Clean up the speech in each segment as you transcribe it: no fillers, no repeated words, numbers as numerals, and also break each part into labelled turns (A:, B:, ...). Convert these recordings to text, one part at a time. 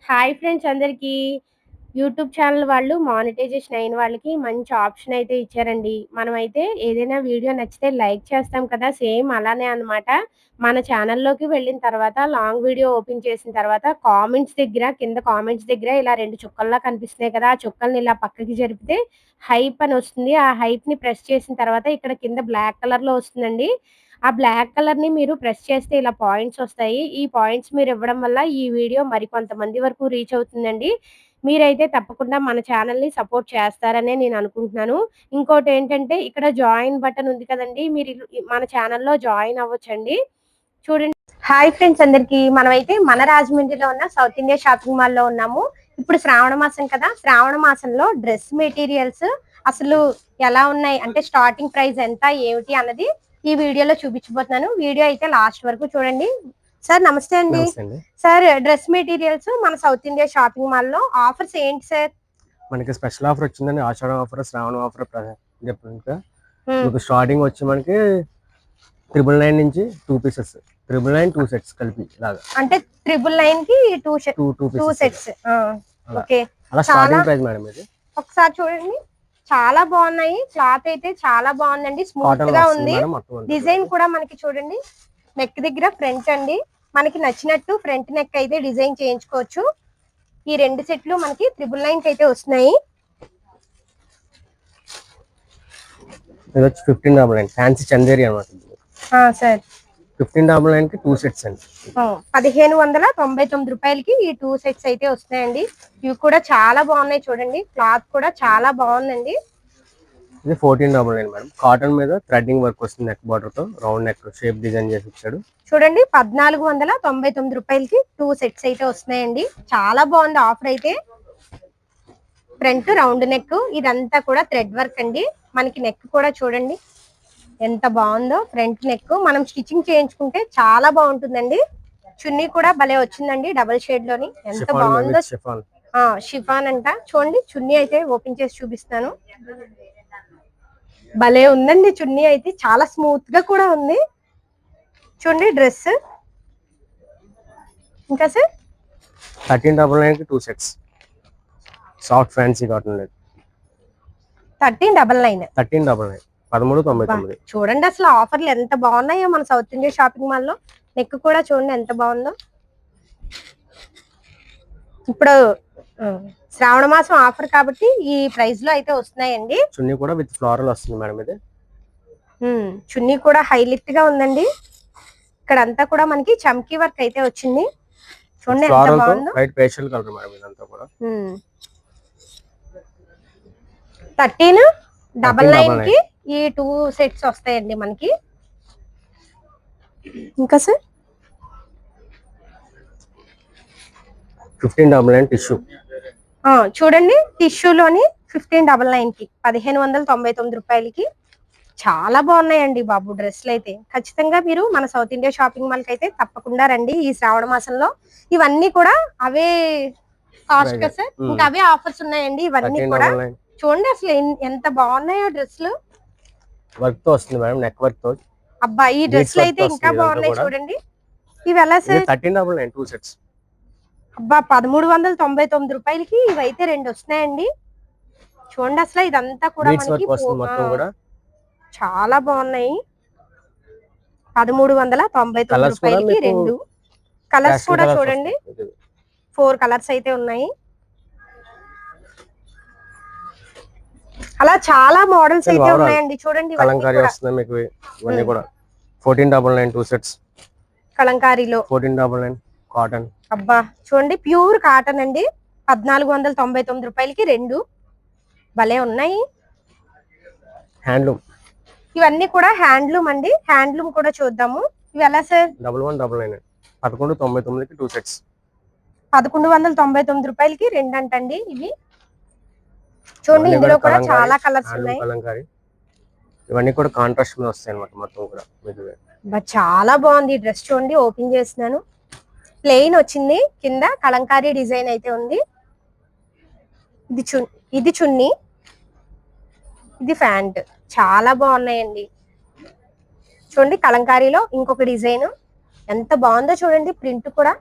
A: Hi friends అందరికీ. YouTube channel వాళ్ళు monetisation అయిన వాళ్ళకి మంచి ఆప్షన్ అయితే ఇచ్చారండి. మనమైతే ఏదైనా వీడియో నచ్చితే లైక్ చేస్తాం కదా! సేమ్ అలానే అన్నమాట. మన ఛానల్‌లోకి వెళ్ళిన తర్వాత లాంగ్ వీడియో ఓపెన్ చేసిన తర్వాత కింద కామెంట్స్ దగ్గర ఇలా 2 చుక్కల్లా కనిపిస్తున్నాయి కదా! ఆ చుక్కల్ని ఇలా పక్కకి జరిపితే హైప్ అని వస్తుంది. ఆ హైప్‌ని ప్రెస్ చేసిన తర్వాత ఇక్కడ కింద బ్లాక్ కలర్‌లో వస్తుందండి. ఆ బ్లాక్ కలర్‌ని మీరు ప్రెస్ చేస్తే ఇలా పాయింట్స్ వస్తాయి. ఈ పాయింట్స్ మీరివ్వడం వల్ల ఈ వీడియో మరికొంతమంది వరకు రీచ్ అవుతుందండి. మీరైతే తప్పకుండా మన ఛానల్‌ని సపోర్ట్ చేస్తారనే నేననుకుంటున్నాను. ఇంకోటేంటంటే ఇక్కడ జాయిన్ బటన్ ఉంది కదండీ! మన ఛానల్‌లో జాయిన్ అవ్వొచ్చండి. చూడండి. హాయ్ ఫ్రెండ్స్ అందరికీ. మనమైతే మన రాజమండ్రిలో ఉన్న సౌత్ ఇండియా షాపింగ్ మాల్‌లో ఉన్నాము. ఇప్పుడు శ్రావణ మాసం కదా! శ్రావణ మాసంలో డ్రెస్ మెటీరియల్స్ అసలు ఎలా ఉన్నాయి? అంటే స్టార్టింగ్ ప్రైస్ ఎంత? ఏమిటి? అన్నది ఈ వీడియోలో చూపించబోతున్నాను. వీడియో అయితే లాస్ట్ వరకు చూడండి. సార్ నమస్తే అండి.
B: నమస్తే అండి.
A: సార్ డ్రెస్ మెటీరియల్స్ మన సౌత్ ఇండియా షాపింగ్ మాల్‌లో ఆఫర్స్ ఏంటి సార్?
B: మనకి స్పెషల్ ఆఫర్ వచ్చిందండి. ఆషాఢం ఆఫర్, శ్రావణ ఆఫర్ డిఫరెంట్‌గా.
A: హ్మ్.
B: మీకు స్టార్టింగ్ వచ్చి మనకి 999 నుంచి 2 పీసెస్. 999 2 సెట్స్ కలిపి ఇలాగా.
A: అంటే 999కి
B: 2
A: 2
B: పీసెస్.
A: సెట్స్. ఆ!
B: అలా.
A: ఓకే.
B: అలా
A: చాలా
B: స్టార్టింగ్ ప్రైస్ మేడం ఇది.
A: ఒకసారి చూడండి. చాలా బాగున్నాయి. క్లాత్ అయితే చాలా బాగుందండి. స్మూత్
B: కాటన్‌లో
A: గా
B: వస్తుంది
A: ఉంది.
B: మేడం మొత్తం అంతా
A: డిజైన్
B: కూడా.
A: కూడా మనకి చూడండి. నెక్ దగ్గర ఫ్రంట్ అండి. మనకి నచ్చినట్టు ఫ్రంట్ నెక్ అయితే డిజైన్ చేయించుకోవచ్చు. ఈ 2 సెట్లు మనకి 999కి అయితే వస్తున్నాయి.
B: ఇది వచ్చి 1599 ఫ్యాన్సీ చందేరి అన్నమాట ఇది.
A: సార్
B: 1599కి 2 సెట్స్ అండి.
A: 1599 రూపాయలకి ఈ 2 సెట్స్ అయితే వస్తున్నాయండి. ఇవి కూడా చాలా బాగున్నాయి చూడండి. క్లాత్ కూడా చాలా బాగుందండి.
B: ఇది 1499 మేడం. కాటన్ మీద థ్రెడ్డింగ్ వర్క్ వస్తుంది నెక్ బార్డర్ తో. రౌండ్ నెక్ షేప్ డిజైన్ చేసి ఇచ్చాడు.
A: చూడండి 1499 రూపాయలకి 2 సెట్స్ అయితే వస్తున్నాయండి. చాలా బాగుంది ఆఫర్ అయితే. ఫ్రంట్ రౌండ్ నెక్ ఇదంతా కూడా థ్రెడ్ వర్క్ అండి. మనకి నెక్ కూడా చూడండి ఎంత బాగుందో. ఫ్రంట్ నెక్ మనం స్టిచ్చింగ్ చేయించుకుంటే చాలా బాగుంటుందండి. చున్నీ కూడా భలే వచ్చిందండి డబుల్ షేడ్ లోని. ఎంత
B: షిఫాన్
A: బాగుందో.
B: With chiffon.
A: షిఫాన్ అంట. చూడండి చున్నీ అయితే ఓపెన్ చేసి చూపిస్తాను. భలే ఉందండి చున్నీ అయితే. చాలా స్మూత్ గా కూడా ఉంది. చూడండి డ్రెస్. ఇంకా సార్
B: 1399కి 2 సెట్స్. సాఫ్ట్ ఫ్యాన్సీ కాటన్ లేదు.
A: 1399.
B: 1399 1399.
A: చూడండి అసలు ఆఫర్లు ఎంత బాగున్నాయో మన సౌత్ ఇండియా షాపింగ్ మాల్ లో. నెక్ కూడా చూడండి ఎంత బాగుందో. ఇప్పుడు శ్రావణ మాసం ఆఫర్ కాబట్టి ఈ ప్రైస్ లో అయితే వస్తున్నాయండి.
B: చున్నీ కూడా విత్ ఫ్లోరల్ వస్తుంది మేడం ఇది.
A: చున్నీ కూడా హైలైట్ గా ఉందండి. ఇక్కడ అంతా కూడా మనకి చమ్కీ వర్క్ అయితే వచ్చింది. చూడండి ఎంత బాగుందో.
B: వైట్ పేస్టల్ కలర్ మేడం ఇదంతా కూడా.
A: 1399కి ఈ 2 సెట్స్ వస్తాయండి మనకి. ఇంకా సార్
B: 1599 టిష్యూ.
A: చూడండి టిష్యూలోని 1599కి 1599 రూపాయలకి చాలా బాగున్నాయండి బాబు డ్రెస్లు అయితే. ఖచ్చితంగా మీరు మన సౌత్ ఇండియా షాపింగ్ మాల్ కి అయితే తప్పకుండా రండి ఈ శ్రావణ మాసంలో. ఇవన్నీ కూడా అవే కాస్ట్ కదా సార్. ఇంకా అవే ఆఫర్స్ ఉన్నాయండి ఇవన్నీ కూడా. చూడండి అసలు ఎంత బాగున్నాయో డ్రెస్లు.
B: వర్క్ తో వస్తుంది మేడం, నెక్ వర్క్ తో.
A: అబ్బా ఈ డ్రెస్లు అయితే ఇంకా బాగున్నాయి చూడండి. ఇవి ఎలా సార్?
B: 1399 2 సెట్స్.
A: అబ్బా 1399 రూపాయలకి ఇవైతే 2 వస్తున్నాయండి. చూడండి అసలు ఇదంతా కూడా మనకి
B: మొత్తం కూడా
A: చాలా బాగున్నాయి. 1399 రూపాయలకి 2 కలర్స్ కూడా చూడండి. 4 కలర్స్ అయితే ఉన్నాయి. అలా చాలా మోడల్స్ అయితే ఉన్నాయండి చూడండి.
B: కలంకారీ వస్తుంది మీకు ఇవన్నీ కూడా 1499 2 సెట్స్.
A: కలంకారీలో
B: 1499 కాటన్.
A: అబ్బా చూడండి ప్యూర్ కాటన్ అండి. 1499 రూపాయలకి 2 భలే ఉన్నాయి.
B: హ్యాండ్లూమ్.
A: ఇవన్నీ కూడా హ్యాండ్లూమ్ అండి. హ్యాండ్లూమ్ కూడా చూద్దాము. ఇవి ఎలా సార్?
B: 1199 1199కి 2 సెట్స్.
A: 1199 రూపాయలకి 2 అంటండి ఇవి. చూడండి ఇందులో కూడా చాలా కలర్స్ ఉన్నాయి.
B: కలంకారీ ఇవన్నీ కూడా కాంట్రాస్ట్ లో వస్తాయి అన్నమాట మొత్తం కూడా మీకు.
A: చాలా బాగుంది డ్రెస్. చూడండి ఓపెన్ చేస్తున్నాను. ప్లెయిన్ వచ్చింది. కింద కలంకారీ డిజైన్ అయితే ఉంది. ఇది చున్నీ, ఇది ప్యాంట్. చాలా బాగున్నాయండి. చూడండి కలంకారీలో ఇంకొక డిజైన్ ఎంత బాగుందో చూడండి. ప్రింట్ కూడా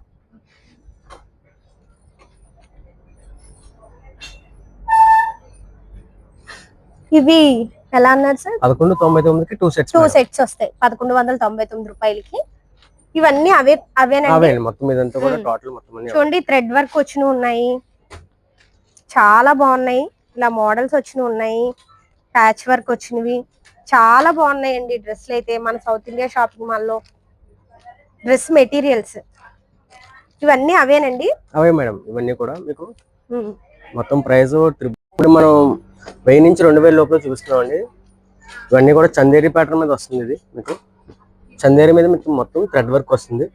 A: ఇవి ఎలా అన్నారు సార్?
B: 1199కి 2 సెట్స్.
A: 2 సెట్స్ వస్తాయి 1199 రూపాయలకి. ఇవన్నీ అవేనండి
B: మొత్తం ఇదంతా కూడా టోటల్ మొత్తం అన్ని
A: చూడండి. థ్రెడ్ వర్క్ వచ్చినవి ఉన్నాయి, చాలా బాగున్నాయి. ఇలా మోడల్స్ వచ్చినవి ఉన్నాయి, ప్యాచ్ వర్క్ వచ్చినవి చాలా బాగున్నాయండి. డ్రెస్సులు అయితే మన సౌత్ ఇండియా షాపింగ్ మాల్లో డ్రెస్ మెటీరియల్స్ ఇవన్నీ అవేనండి.
B: అవే మేడం, ఇవన్నీ కూడా మీకు మొత్తం ప్రైస్ ఇప్పుడు మనం 1000 నుంచి 2000 లోపల చూస్తున్నామండి. ఇవన్నీ కూడా చందేరి ప్యాటర్న్ మీద వస్తుంది. ఇది మీకు చందేరి మీద మీకు మొత్తం థ్రెడ్ వర్క్ వస్తుంది.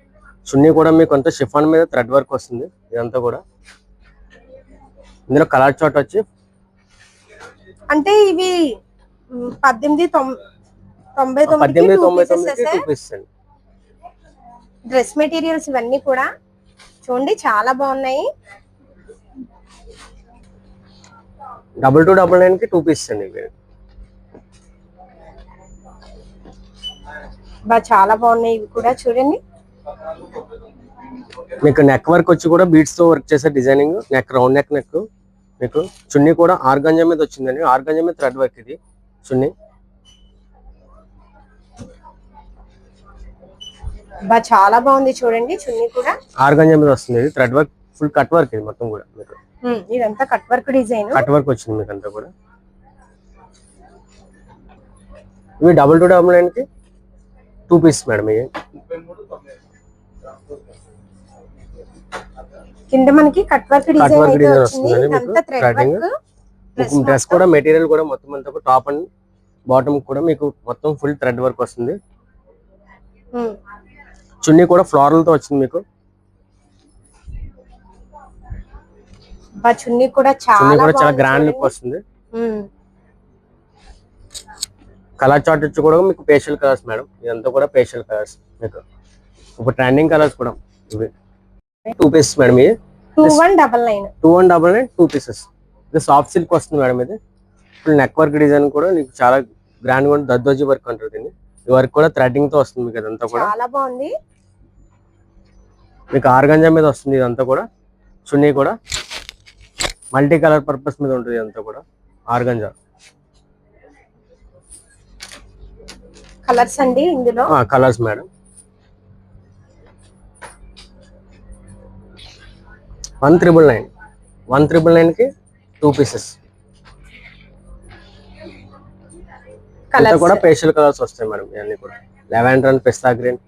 B: చున్నీ కూడా మీకు అంతా షిఫాన్ మీద థ్రెడ్ వర్క్ వస్తుంది. ఇదంతా కూడా ఇందులో కలర్ చార్ట్ వచ్చి
A: అంటే ఇవి 1899 డ్రెస్ మెటీరియల్స్ ఇవన్నీ కూడా చూడండి చాలా బాగున్నాయి.
B: 2299కి 2 పీసెస్ అండి.
A: చాలా బాగున్నాయి ఇవి కూడా చూడండి.
B: మీకు నెక్ వర్క్ వచ్చి కూడా బీడ్స్ తో వర్క్ చేసే డిజైనింగ్ నెక్, రౌండ్ నెక్ మీకు చున్నీ కూడా ఆర్గంజా మీద వచ్చిందండి. ఆర్గంజా మీద థ్రెడ్ వర్క్ ఇది చున్నీ.
A: చాలా బాగుంది చూడండి. చున్నీ కూడా
B: ఆర్గంజా మీద వస్తుంది. ఇది thread work, full cut work ఇది మొత్తం కూడా మీకు.
A: ఇదంతా cut work design,
B: cut work వచ్చింది మీకు అంతా కూడా. ఇవి 2299కి 2 పీస్ మేడం. ఇవి
A: కింద మనకి కట్ వర్క్ డిజైన్ అయితే వచ్చింది. ఇదంతా థ్రెడ్ వర్క్.
B: డ్రెస్ కూడా మెటీరియల్ కూడా మొత్తం అంతా టాప్ అండ్ బాటమ్ కూడా మీకు మొత్తం ఫుల్ థ్రెడ్ వర్క్ వస్తుంది. చున్నీ కూడా ఫ్లోరల్ తో వచ్చింది మీకు.
A: చున్నీ కూడా చాలా
B: గ్రాండ్ లుక్ వస్తుంది. కలర్ చార్ట్ వచ్చి కూడా మీకు పేస్టల్ కలర్స్ మేడం. ఇదంతా కూడా పేస్టల్ కలర్స్ మీకు. ఇప్పుడు ట్రెండింగ్ కలర్స్ కూడా ఇవి 2 పీసెస్ మేడం. ఇది 2199 2 పీసెస్. ఇది సాఫ్ట్ సిల్క్ వస్తుంది మేడం. ఇది ఫుల్ నెక్ వర్క్ డిజైన్ కూడా మీకు చాలా గ్రాండ్ గా ఉంటుంది. దద్దోజీ వర్క్ అంటారు దీన్ని. ఈ వర్క్ కూడా థ్రెడ్డింగ్ తో వస్తుంది మీకు. ఇదంతా కూడా
A: చాలా బాగుంది.
B: మీకు ఆర్గంజా మీద వస్తుంది. ఇదంతా కూడా చున్నీ కూడా మల్టీ కలర్ పర్పస్ మీద ఉంటుంది. ఇదంతా కూడా ఆర్గంజా
A: కలర్స్ అండి. ఇందులో
B: కలర్స్ మేడం. 1999కి 2 పీసెస్. కలర్ కూడా పేస్టల్ కలర్స్ వస్తాయి మేడం. ఇవన్నీ కూడా లెవెండర్ అండ్ పిస్తా గ్రీన్.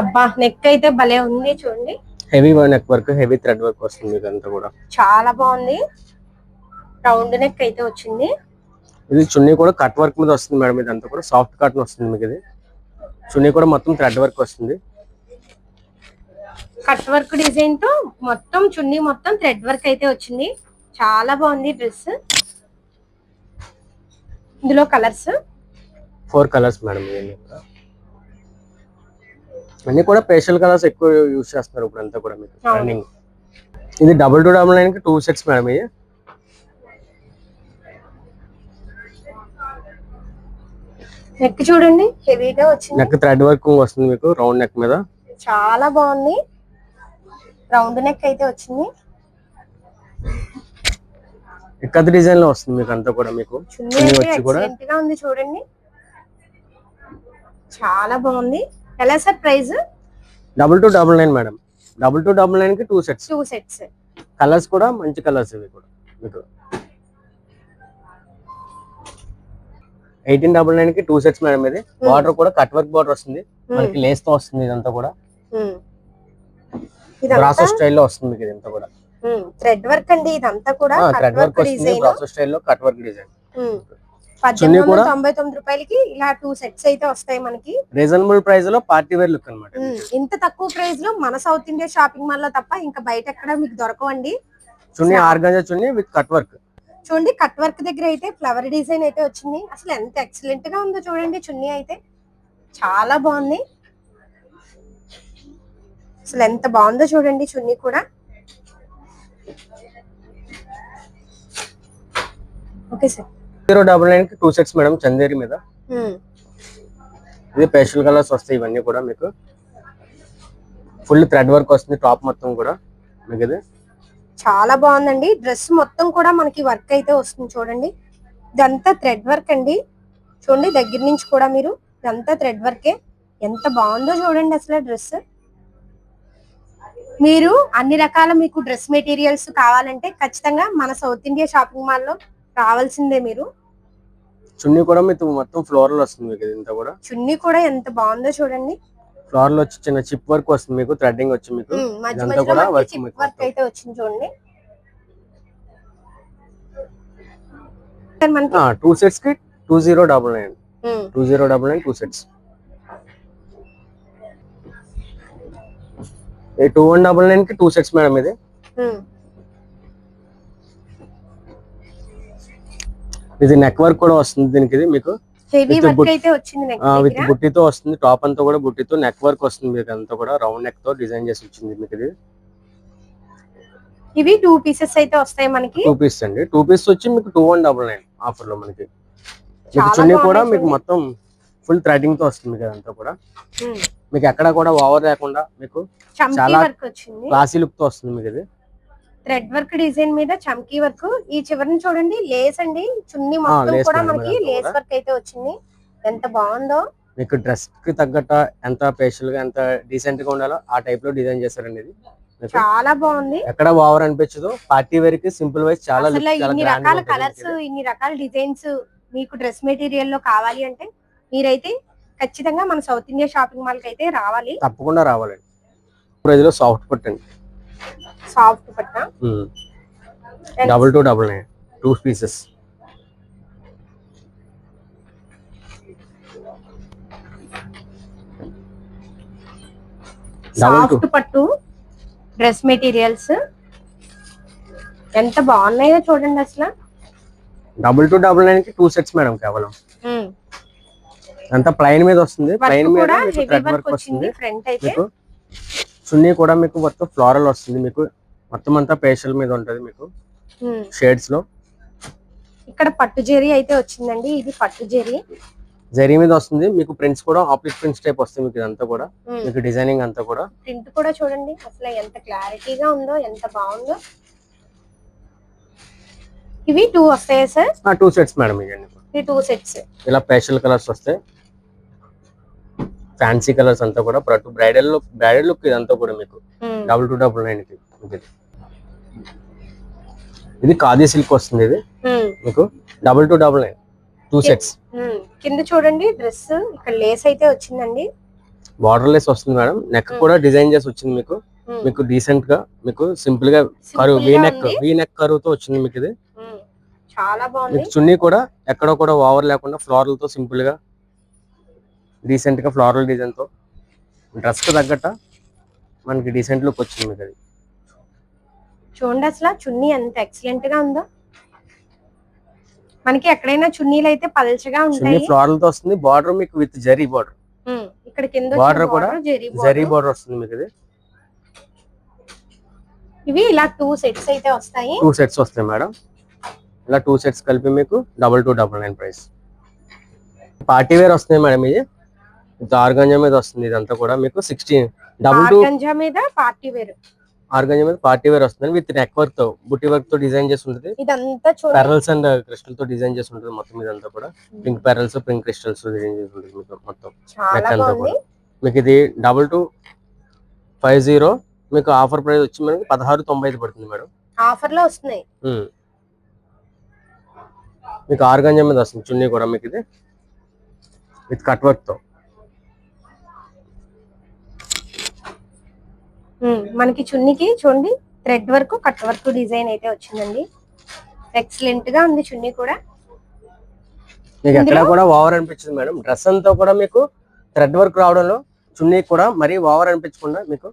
A: అబ్బా నెక్ అయితే భలే ఉంది చూడండి.
B: Heavy neck work, heavy thread work వస్తుంది మీకు అంతా కూడా.
A: చాలా బాగుంది. రౌండ్ నెక్ అయితే వచ్చింది.
B: ఇది చున్నీ కూడా కట్ వర్క్ మీద వస్తుంది మేడం. ఇదంతా కూడా సాఫ్ట్ కాటన్ వస్తుంది మీకు. ఇది చున్నీ కూడా మొత్తం థ్రెడ్ వర్క్ వస్తుంది.
A: కట్ వర్క్ డిజైన్ తో మొత్తం చున్నీ మొత్తం థ్రెడ్ వర్క్ అయితే వచ్చింది. చాలా బాగుంది డ్రెస్. ఇందులో కలర్స్
B: 4 కలర్స్ మేడం. అన్ని కూడా పేస్టల్ కలర్స్ ఎక్కువ యూజ్ చేస్తున్నారు ఇప్పుడు అంతా కూడా మీకు ట్రెండింగ్. ఇది 2299కి 2 సెట్స్ మేడం. ఇది
A: నెక్ చూడండి హెవీగా వచ్చింది.
B: నెక్ థ్రెడ్ వర్క్ వస్తుంది మీకు రౌండ్ నెక్ మీద.
A: చాలా బాగుంది. రౌండ్ నెక్ అయితే వచ్చింది.
B: ఇక్కత్ డిజైన్ లో వస్తుంది మీకు అంతా కూడా. మీకు చున్నీ వచ్చి కూడా
A: ఎక్సలెంట్ గా ఉంది చూడండి. చాలా బాగుంది. ఎలా సార్ ప్రైస్?
B: 2299 మేడం. 2299కి 2 సెట్స్. కలర్స్ కూడా మంచి కలర్స్ ఇవి కూడా మీకు. 1899కి 2 సెట్స్ మేడం. ఇది బార్డర్ కూడా కట్ వర్క్ బార్డర్ వస్తుంది మనకి. లేస్ తో వస్తుంది ఇదంతా కూడా. బ్రాసో స్టైల్లో వస్తుంది మీకు. ఇదంతా కూడా
A: థ్రెడ్ వర్క్ అండి. ఇదంతా కూడా
B: థ్రెడ్ వర్క్ వస్తుంది. బ్రాసో స్టైల్లో కట్ వర్క్ డిజైన్.
A: 1899 రూపాయలకి ఇలా 2 సెట్స్ అయితే వస్తాయి మనకి.
B: రీజనబుల్ ప్రైస్ లో పార్టీ వేర్ లుక్ అన్నమాట.
A: ఇంత తక్కువ ప్రైస్ లో మన సౌత్ ఇండియా షాపింగ్ మాల్ లో తప్ప ఇంకా బయట ఎక్కడ మీకు దొరకవండి.
B: Chunni organza chunni with cut work.
A: చూడండి కట్ వర్క్ దగ్గర అయితే ఫ్లవర్ డిజైన్ అయితే వచ్చింది. అసలు ఎంత ఎక్సలెంట్ గా ఉందో చూడండి. చున్నీ అయితే చాలా బాగుంది. అసలు ఎంత బాగుందో చూడండి చున్నీ కూడా. Okay sir.
B: 099కి 2 సెట్స్ మేడం. చందేరి మీద ఇది పేస్టల్ కలర్స్ వస్తాయి. ఇవన్నీ కూడా మీకు ఫుల్ థ్రెడ్ వర్క్ వస్తుంది టాప్ మొత్తం కూడా మీకు. ఇది
A: చాలా బాగుందండి. డ్రెస్ మొత్తం కూడా మనకి వర్క్ అయితే వస్తుంది చూడండి. ఇదంతా థ్రెడ్ వర్క్ అండి. చూడండి దగ్గర నుంచి కూడా మీరు, ఇదంతా థ్రెడ్ వర్కే. ఎంత బాగుందో చూడండి అసలు డ్రెస్. మీరు అన్ని రకాల మీకు డ్రెస్ మెటీరియల్స్ కావాలంటే ఖచ్చితంగా మన సౌత్ ఇండియా షాపింగ్ మాల్ లో రావాల్సిందే మీరు.
B: చున్నీ కూడా మీకు మొత్తం ఫ్లోరల్ వస్తుంది మీకు ఇదంతా కూడా.
A: చున్నీ కూడా ఎంత బాగుందో చూడండి.
B: ఫ్లోరల్ వచ్చి చిన్న చిప్ వర్క్ వస్తుంది మీకు, థ్రెడ్డింగ్ వచ్చి మీకు
A: మధ్య
B: ఇదంతా కూడా
A: మధ్యలో
B: వర్క్
A: చిప్ వర్క్ అయితే వచ్చింది చూడండి. మనకి
B: 2 సెట్స్ కి 2099 2099 2 సెట్స్. 2199 కి 2 సెట్స్ మేడం ఇది. ఇది నెక్ వర్క్ కూడా వస్తుంది దీనికి. ఇది మీకు
A: హెవీ వర్క్ అయితే వచ్చింది నెక్
B: విత్ బుట్టితో వస్తుంది. టాప్ అంతా కూడా బుట్టితో, నెక్ వర్క్ వస్తుంది మీకు అంతా కూడా రౌండ్ నెక్ తో డిజైన్ చేసి వచ్చింది మీకు ఇది.
A: ఇవి 2 పీసెస్ అయితే వస్తాయి మనకి.
B: 2 పీస్ అండి. 2 పీస్ వచ్చి మీకు 2199 ఆఫర్ లో మనకి. మీకు చున్నీ కూడా మీకు మొత్తం ఫుల్ థ్రెడ్డింగ్ తో వస్తుంది మీకు అదంతా కూడా. మీకు ఎక్కడ కూడా ఓవర్ లేకుండా మీకు చాలా
A: వర్క్ వచ్చింది,
B: క్లాసీ లుక్ తో వస్తుంది మీకు ఇది.
A: థ్రెడ్ వర్క్ డిజైన్ మీద చమ్కీ వర్క్. ఈ చివరిని చూడండి లేస్ అండి. చున్నీ మొత్తం కూడా మనకి లేస్ వర్క్ అయితే వచ్చింది. ఎంత బాగుందో.
B: మీకు డ్రెస్ కి తగ్గట్ట ఎంత స్పెషల్ గా ఎంత డీసెంట్ గా ఉండాలో ఆ టైప్ లో డిజైన్ చేశారండి ఇది.
A: చాలా బాగుంది.
B: ఎక్కడ ఓవర్ అనిపించదు. పార్టీ వేర్ కి సింపుల్ వైస్ చాలా
A: ఇన్ని రకాల కలర్స్, ఇన్ని రకాల డిజైన్స్ మీకు డ్రెస్ మెటీరియల్ లో కావాలి అంటే మీరైతే ఖచ్చితంగా మన సౌత్ ఇండియా షాపింగ్ మాల్ కి అయితే రావాలి.
B: తప్పకుండా రావాలండి. ప్రైస్ లో సాఫ్ట్ పట్టు అండి.
A: సాఫ్ట్ పట్ట
B: 2299 2 పీసెస్.
A: సాఫ్ట్ పట్టు డ్రెస్ మెటీరియల్స్ ఎంత బాగున్నాయో చూడండి అసలు.
B: 2299 కి 2 సెట్స్ మేడం కేవలం. అంతా ప్లైన్ మీద వస్తుంది. ప్లైన్ మీద మీకు థ్రెడ్ వర్క్ వస్తుంది. మీకు చున్నీ కూడా మీకు మొత్తం ఫ్లోరల్ వస్తుంది. మీకు మొత్తం అంతా పేషల్ మీద ఉంటది మీకు షేడ్స్ లో.
A: ఇక్కడ పట్టు జెరీ అయితే వచ్చిందండి. ఇది పట్టు
B: జరీ మీద వస్తుంది మీకు. ప్రింట్స్ కూడా ఆప్లిక్ ప్రింట్స్ టైప్ వస్తుంది మీకు ఇదంతా కూడా. మీకు డిజైనింగ్ అంతా కూడా
A: ప్రింట్ కూడా చూడండి అసలు ఎంత క్లారిటీగా ఉందో, ఎంత బాగుందో. ఇవి 2 వస్తాయా సార్?
B: 2 సెట్స్ మేడం ఇవన్నీ.
A: ఈ 2 సెట్స్
B: ఇలా పేషల్ కలర్స్ వస్తాయి. ఫ్యాన్సీ కలర్స్ అంతా కూడా బ్రైడల్ లుక్ ఇదంతా కూడా మీకు 2299 కి. ఇది ఖాదీ సిల్క్ వస్తుంది. ఇది మీకు 2299 2 సెట్స్.
A: కింద చూడండి డ్రెస్ ఇక్కడ లేస్ అయితే వచ్చిందండి.
B: బార్డర్ లేస్ వస్తుంది మేడం. నెక్ కూడా డిజైన్ చేసి వచ్చింది మీకు. మీకు డీసెంట్ గా మీకు సింపుల్ గా కరువు వీ నెక్ కరువు తో వచ్చింది మీకు ఇది.
A: చాలా బాగుంది.
B: చున్నీ కూడా ఎక్కడో కూడా ఓవర్ లేకుండా ఫ్లోరల్ తో సింపుల్ గా డీసెంట్ గా ఫ్లోరల్ డిజైన్ తో డ్రెస్ కి తగ్గట్ట మనకి డీసెంట్ లుక్ వచ్చింది మీకు అది.
A: చూడండి అసలు చున్నీ ఎంత ఎక్సలెంట్ గా ఉందో. మనకి ఎక్కడైనా చున్నీలు అయితే పల్చగా ఉంటాయి.
B: ఫ్లోరల్ తో వస్తుంది. బార్డర్ మీకు విత్ జరీ బార్డర్.
A: ఇక్కడ కింద
B: బార్డర్ కూడా జరీ బార్డర్ వస్తుంది మీకు ఇది.
A: ఇవి ఇలా 2 సెట్స్ అయితే వస్తాయి.
B: 2 సెట్స్ వస్తాయి మేడం. ఇలా 2 సెట్స్ కలిపి మీకు 2299 ప్రైస్. పార్టీ వేర్ వస్తుంది మేడం. ఇది ఆర్గంజా మీద వస్తుంది. ఇదంతా కూడా మీకు 16
A: ఆర్గంజా మీద పార్టీ వేర్.
B: ఆర్గంజా మీద పార్టీ వేర్ వస్తుంది విత్ నెక్ వర్క్ తో, బుట్టి వర్క్ తో డిజైన్ చేసి ఉంటుంది.
A: ఇదంతా
B: పెరల్స్ అండ్ క్రిస్టల్ తో డిజైన్ చేసి ఉంటుంది మొత్తం. ఇదంతా కూడా pink pearls, pink crystals design చేసి ఉంటుంది మీకు మొత్తం నెక్ అంతా కూడా. మీకు ఇది 2250 మీకు ఆఫర్ ప్రైస్ వచ్చి మనకి 1695 పడుతుంది మేడం.
A: ఆఫర్ లో వస్తున్నాయి.
B: మీకు ఆర్గంజా మీద వస్తుంది చున్నీ కూడా మీకు ఇది విత్ కట్ వర్క్ తో.
A: మనకి చున్నీకి చూడండి thread work, cut work design అయితే వచ్చిందండి. ఎక్సలెంట్ గా ఉంది చున్నీ కూడా.
B: మీకు ఎక్కడ కూడా ఓవర్ అనిపించదు మేడం. డ్రెస్ అంతా కూడా మీకు థ్రెడ్ వర్క్ రావడంలో చున్నీ కూడా మరీ ఓవర్ అనిపించకుండా మీకు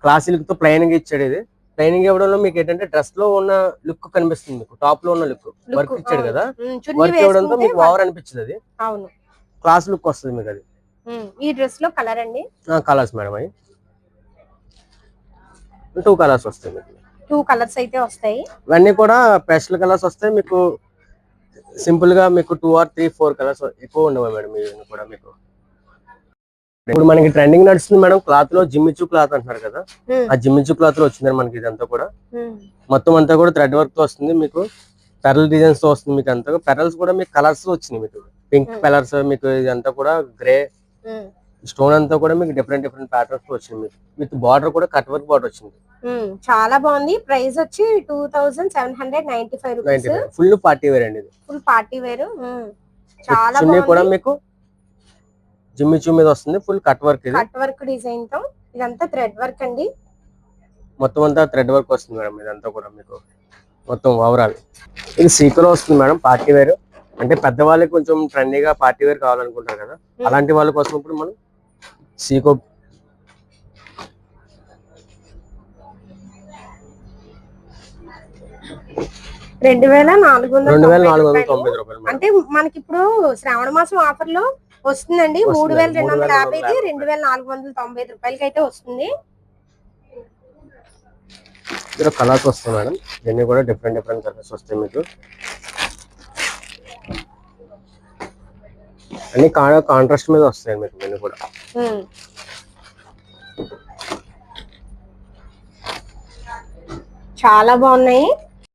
B: క్లాసీ లుక్ తో ప్లైనింగ్ ఇచ్చాడు. ఇది ప్లైనింగ్ ఇవ్వడంలో మీకు ఏంటంటే డ్రెస్ లో ఉన్న లుక్ కనిపిస్తుంది. మీకు టాప్ లో ఉన్న లుక్ వర్క్ ఇచ్చాడు కదా, వర్క్ ఇవ్వడంతో మీకు ఓవర్ అనిపించదు. అది
A: అవును
B: క్లాస్ లుక్ వస్తుంది మీకు అది.
A: ఈ డ్రెస్ లో కలర్ అండి.
B: కలర్స్ మేడం అవి 2 కలర్స్ వస్తాయి మీకు.
A: 2 కలర్స్ అయితే వస్తాయి.
B: ఇవన్నీ కూడా పేస్టల్ కలర్స్ వస్తాయి మీకు. సింపుల్ గా మీకు 2 or 3 4 కలర్స్ ఎక్కువ ఉండవు మేడం. ఇవన్నీ కూడా మీకు ఇప్పుడు మనకి ట్రెండింగ్ నడుస్తుంది మేడం క్లాత్ లో జిమ్మిచు క్లాత్ అంటున్నారు కదా, ఆ జిమ్మిచు క్లాత్ లో వచ్చింది మనకి ఇదంతా కూడా. మొత్తం అంతా కూడా థ్రెడ్ వర్క్ తో వస్తుంది, మీకు పెరల్ డిజైన్స్ తో వస్తుంది. మీకు అంతా పెరల్స్ కూడా మీకు కలర్స్ వచ్చినాయి, మీకు పింక్ కలర్స్, మీకు ఇదంతా కూడా గ్రే స్టోన్ అంతా కూడా మీకు డిఫరెంట్ డిఫరెంట్ ప్యాటర్న్స్ తో వచ్చింది. మీకు విత్ బార్డర్ కూడా కట్ వర్క్ బార్డర్ వచ్చింది.
A: చాలా బాగుంది. ప్రైస్ వచ్చి 2795 రూపీస్.
B: ఫుల్ పార్టీ వేర్ అండి, ఇది
A: ఫుల్ పార్టీ వేర్. చాలా
B: చున్నీ కూడా మీకు జిమ్మిచు మీద వస్తుంది, ఫుల్ కట్ వర్క్, ఇది
A: కట్ వర్క్ డిజైన్ తో. ఇదంతా థ్రెడ్ వర్క్ అండి,
B: మొత్తం అంతా థ్రెడ్ వర్క్ వస్తుంది మేడం. ఇదంతా కూడా మీకు మొత్తం ఓవరాల్ ఇది సీకో వస్తుంది మేడం. పార్టీ వేర్ అంటే పెద్దవాళ్ళకి కొంచెం ట్రెండీగా పార్టీ వేర్ కావాలనుకుంటారు కదా, అలాంటి వాళ్ళ కోసం ఇప్పుడు మనం సీకో
A: 2490 రూపాయలు. అంటే మనకి ఇప్పుడు శ్రావణ మాసం ఆఫర్ లో వస్తుందండి. 3250 2490 రూపాయలకి అయితే వస్తుంది.
B: ఇందులో కలర్స్ వస్తాయి మేడం, ఇవన్నీ కూడా డిఫరెంట్ డిఫరెంట్ కలర్స్ వస్తాయి మీకు. అన్ని కాంట్రాస్ట్ మీద వస్తాయి మీకు ఇవన్నీ కూడా.
A: చాలా బాగున్నాయి.